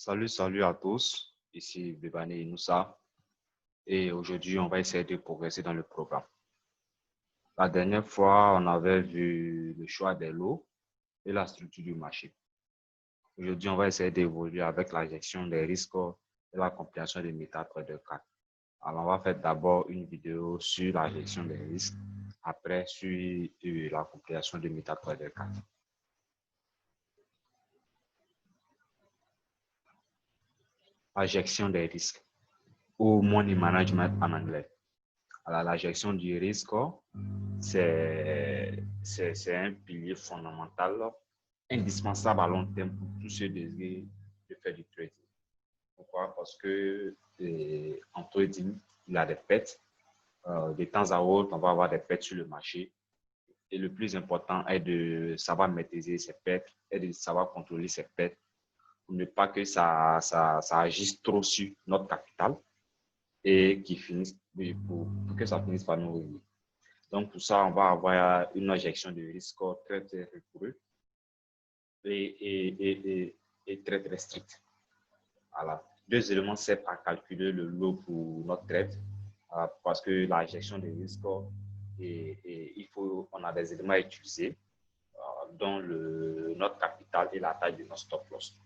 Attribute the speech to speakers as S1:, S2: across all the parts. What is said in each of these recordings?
S1: Salut à tous, ici Bébane Inoussa et aujourd'hui on va essayer de progresser dans le programme. La dernière fois, on avait vu le choix des lots et la structure du marché. Aujourd'hui, on va essayer d'évoluer avec la gestion des risques et la compréhension des MetaTrader 4. Alors, on va faire d'abord une vidéo sur la gestion des risques, après sur la compréhension de MetaTrader 4. La gestion des risques ou money management en anglais. Alors, la gestion du risque, c'est un pilier fondamental, indispensable à long terme pour tous ceux désireux de faire du trading. Pourquoi? Parce que en trading, il y a des pertes. De temps à autre, on va avoir des pertes sur le marché. Et le plus important est de savoir maîtriser ces pertes et de savoir contrôler ces pertes pour ne pas que ça agisse trop sur notre capital et pour que ça finisse par nous ruiner. Donc, pour ça, on va avoir une injection de risque très rigoureuse et très stricte. Voilà. Deux éléments servent à calculer le lot pour notre trade parce que la gestion des risques, on a des éléments à utiliser, dont notre capital et la taille de notre stop loss.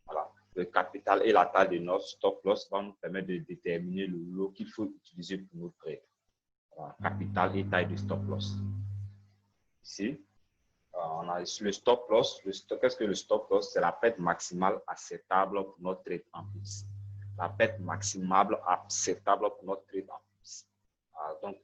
S1: Voilà. Le capital et la taille de notre stop loss vont nous permettre de déterminer le lot qu'il faut utiliser pour notre trade. Voilà. Capital et taille de stop loss. Ici, on a le stop loss. Qu'est-ce que le stop loss? C'est la perte maximale acceptable pour notre trade en plus. La perte maximale acceptable pour notre trade en plus. Donc,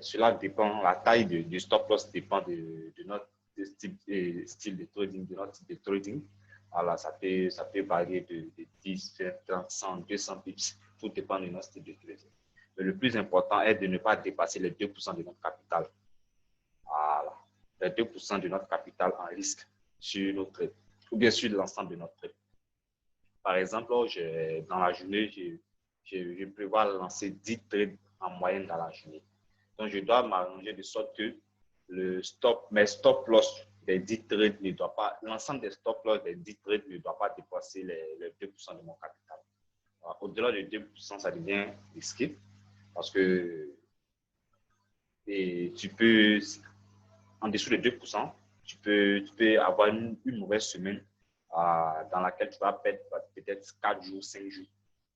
S1: cela dépend, la taille du stop loss dépend de notre style de trading, de notre type de trading. Alors, ça peut varier de 10, 20, 30, 100, 200 pips. Tout dépend de notre style de trading. Mais le plus important est de ne pas dépasser les 2% de notre capital. Voilà. Les 2% de notre capital en risque sur notre trade, ou bien sur l'ensemble de notre trade. Par exemple, dans la journée, je prévois lancer 10 trades en moyenne dans la journée. Donc, je dois m'arranger de sorte que mes stop loss des 10 trades ne doit pas, l'ensemble des stop loss des 10 trades ne doit pas dépasser les 2% de mon capital. Au-delà de 2%, ça devient risqué parce que tu peux, en dessous de 2%, tu peux avoir une mauvaise semaine dans laquelle tu vas perdre peut-être 4 jours, 5 jours.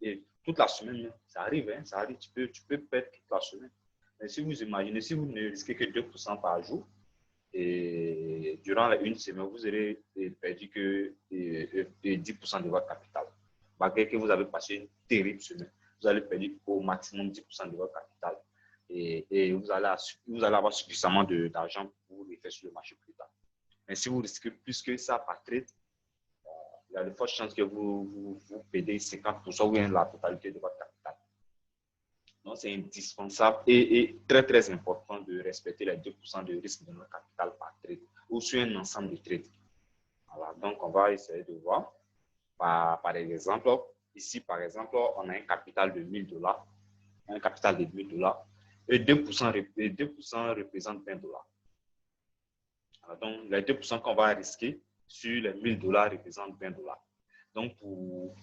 S1: Et toute la semaine, ça arrive, hein, ça arrive, tu peux perdre toute la semaine. Mais si vous imaginez, si vous ne risquez que 2% par jour, et durant une semaine, vous aurez perdu que 10% de votre capital. Malgré que vous avez passé une terrible semaine, vous allez perdre au maximum 10% de votre capital. Et vous allez avoir suffisamment d'argent pour vous refaire sur le marché plus tard. Mais si vous risquez plus que ça par trade, il y a de fortes chances que vous perdez 50% ou bien la totalité de votre capital. Donc, c'est indispensable et très, très important de respecter les 2% de risque de notre capital par trade ou sur un ensemble de trades. Voilà, donc, on va essayer de voir par exemple. Ici, par exemple, on a un capital de $1000, un capital de $1000 et 2% représente $20. Alors, donc, les 2% qu'on va risquer sur les $1000 représentent $20. Donc, pour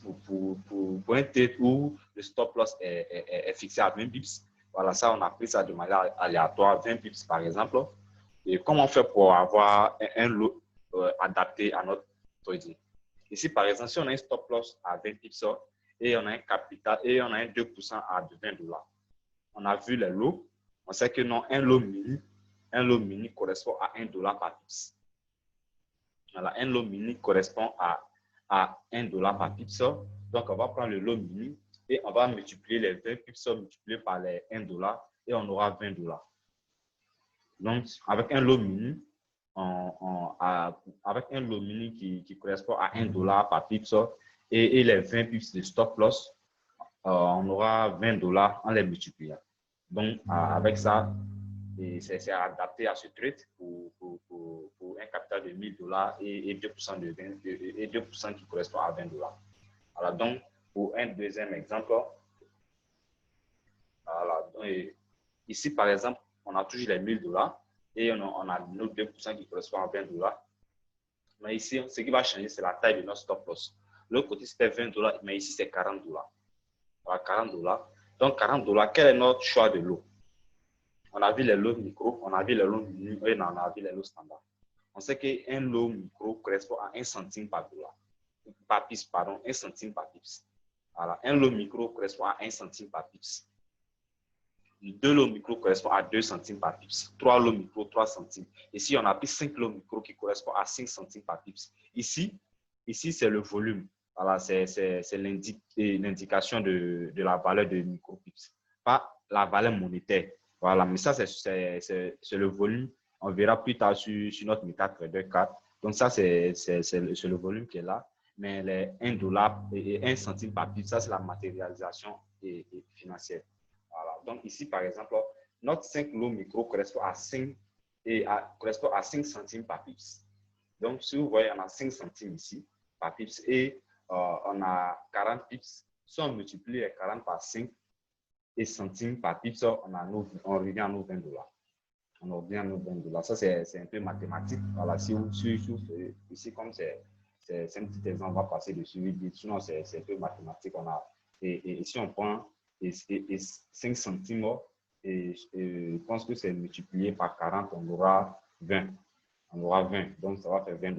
S1: un trade où le stop loss est fixé à 20 pips, voilà, ça, on a pris ça de manière aléatoire, 20 pips par exemple. Et comment on fait pour avoir un lot adapté à notre trading? Ici, par exemple, si on a un stop loss à 20 pips et on a un capital et on a un 2% à $20, on a vu les lots, on sait que non, un lot mini correspond à $1 par pips. Voilà, un lot mini correspond à $1 par pips. Donc, on va prendre le lot mini et on va multiplier les 20 pips multipliés par les $1 et on aura $20. Donc, avec un lot mini, qui correspond à $1 par pips et les 20 pips de stop loss, on aura $20 en les multipliant. Donc, avec ça, c'est adapté à ce trade pour un capital de $1000 et 2% qui correspond à $20. Alors, donc, pour un deuxième exemple, voilà, donc, ici, par exemple, on a toujours les $1000 et on a nos 2% qui correspond à $20. Mais ici, ce qui va changer, c'est la taille de notre stop loss. L'autre côté, c'était $20, mais ici, c'est $40. Voilà, $40. Donc, $40, quel est notre choix de lot? On a vu les lots micro, on a vu les lots on a vu les lots standards. On sait qu'un lot micro correspond à 1 centime par dollar. Par pips, pardon, 1 centime par pips. Voilà, un lot micro correspond à 1 centime par pips. 2 lots micro correspondent à 2 centimes par pips. 3 lots micro, 3 centimes. Ici, on a pris 5 lots micro qui correspondent à 5 centimes par pips. Ici c'est le volume. Voilà, c'est l'indication de la valeur de micropips, pas la valeur monétaire. Voilà, mais ça, c'est le volume. On verra plus tard sur notre MetaTrader 4. Donc, ça, c'est le volume qui est là. Mais les $1 et 1 centime par pips, ça, c'est la matérialisation financière. Voilà. Donc, ici, par exemple, notre 5 lots micro correspond à 5, correspond à 5 centimes par pips. Donc, si vous voyez, on a 5 centimes ici par pips et on a 40 pips. Si on multiplie les 40 par 5 et centimes par pips, on revient à nos $20. On revient à nos $20. Ça, c'est un peu mathématique. Voilà, si vous ici, comme c'est un petit exemple, on va passer dessus. Sinon, c'est un peu mathématique. Et si on prend 5 centimes, et je pense que c'est multiplié par 40, on aura 20. On aura 20. Donc, ça va faire $20.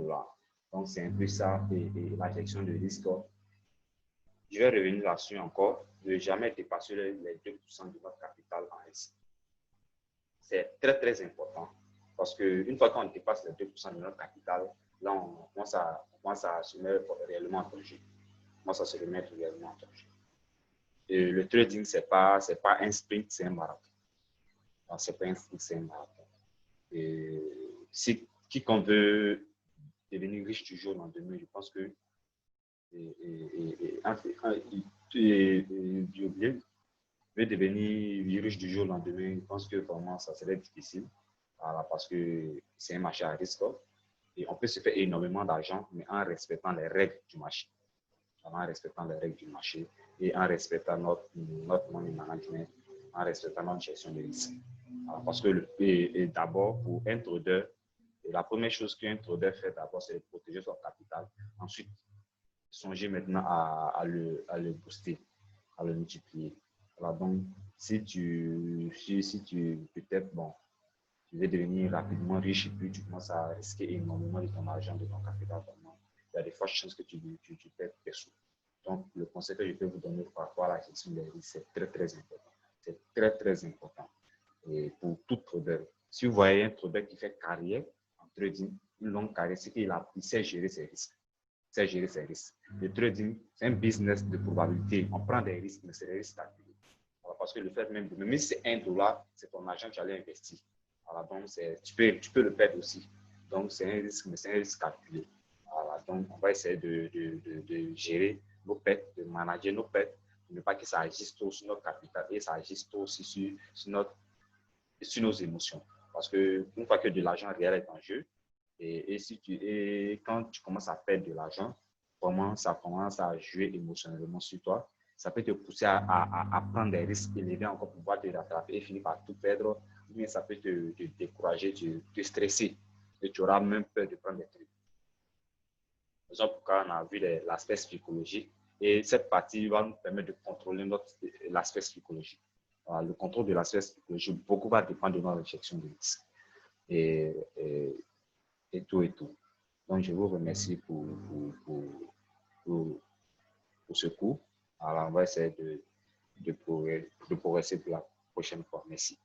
S1: Donc, c'est un peu ça et la gestion de risque. Je vais revenir là-dessus encore. Ne jamais dépasser les 2% de notre capital en risque. C'est très, très important. Parce qu'une fois qu'on dépasse les 2% de notre capital, là, on commence à se mettre réellement en danger. On commence à se remettre réellement en danger. Et le trading, ce n'est pas un sprint, c'est un marathon. Ce n'est pas un sprint, c'est un marathon. Et si quiconque veut devenir riche du jour au lendemain, je pense que veut devenir riche du jour au lendemain, je pense que vraiment ça serait difficile. Voilà, parce que c'est un marché à risque et on peut se faire énormément d'argent, mais en respectant les règles du marché. En respectant les règles du marché et en respectant notre money management, en respectant notre gestion de risque. Voilà, parce que d'abord, pour un trader, la première chose qu'un trader fait d'abord, c'est de protéger son capital. Ensuite, songer maintenant à le booster, à le multiplier. Voilà, donc, si tu peut-être, bon, tu veux devenir rapidement riche et puis tu commences à risquer énormément de ton argent, de ton capital, vraiment, il y a des fortes chances que tu perds tes sous. Donc, le conseil que je peux vous donner par rapport à la gestion des risques, c'est très, très important. C'est très, très important. Et pour tout trader, si vous voyez un trader qui fait carrière en trading, une longue carrière, c'est qu'il sait gérer ses risques. C'est gérer ses risques. Le trading, c'est un business de probabilité. On prend des risques, mais c'est des risques calculés. Voilà, parce que le fait même si c'est $1, c'est ton argent que tu allais investir. Voilà, donc tu peux le perdre aussi. Donc, c'est un risque, mais c'est un risque calculé. Voilà, donc, on va essayer de gérer nos pertes, de manager nos pertes, pour ne pas que ça agisse trop sur notre capital et ça agisse trop aussi sur nos émotions. Parce qu'une fois que de l'argent réel est en jeu, et quand tu commences à perdre de l'argent, vraiment, ça commence à jouer émotionnellement sur toi. Ça peut te pousser à prendre des risques élevés encore pour pouvoir te rattraper et finir par tout perdre. Ou bien ça peut te décourager, te stresser. Et tu auras même peur de prendre des trucs. C'est ça pourquoi on a vu l'aspect psychologique. Et cette partie va nous permettre de contrôler l'aspect psychologique. Alors, le contrôle de l'aspect psychologique, beaucoup va dépendre de notre gestion de risque. Et tout et tout. Donc, je vous remercie pour ce cours. Alors, on va essayer de progresser pour la prochaine fois. Merci.